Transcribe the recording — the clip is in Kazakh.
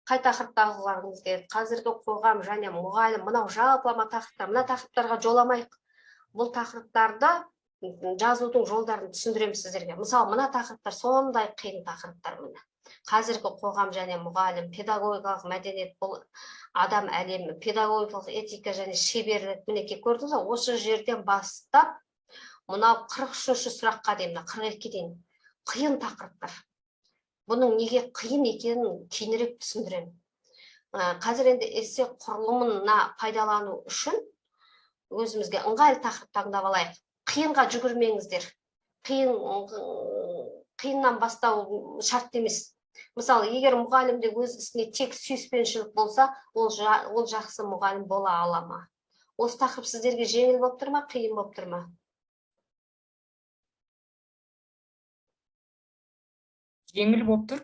қай тақырыпты талқылағыңыз келеді? Қазіргі қоғам және мұғалім, мынау жалпылама тақырыптар, мына тақырыптарға жоламайық. Бұл тақырыптарды жазудың жолдарын түсіндіремін сіздерге. Мысалы, мына тақырыптар сондай қиын тақырыптар міне. Қазіргі қоғам және мұғалім, педагогикалық мәдениет, бұл адам әлемі, педагогикалық этика және шеберлік, мінекей көрдіңіз бе? Осы жерден бастап мынау 43-ші сұраққа дейін, 42-ге дейін қиын тақырыптар. Бұның неге қиын екенін кейінірек түсіндіремін. Қазір енді эссе құрылымына пайдалану үшін өзімізге ыңғайлы тақырып таңдап алайық. Қиынға жүгірмеңіздер. Қиыннан бастау шарт емес. Мысалы, егер мұғалімде өз ісіне тек сүйіспеншілік болса, ол жақсы мұғалім бола ала ма? Осы тақырып сіздерге жеңіл болып тұр ма, қиын болып тұр ма? Жеңіл болып тұр.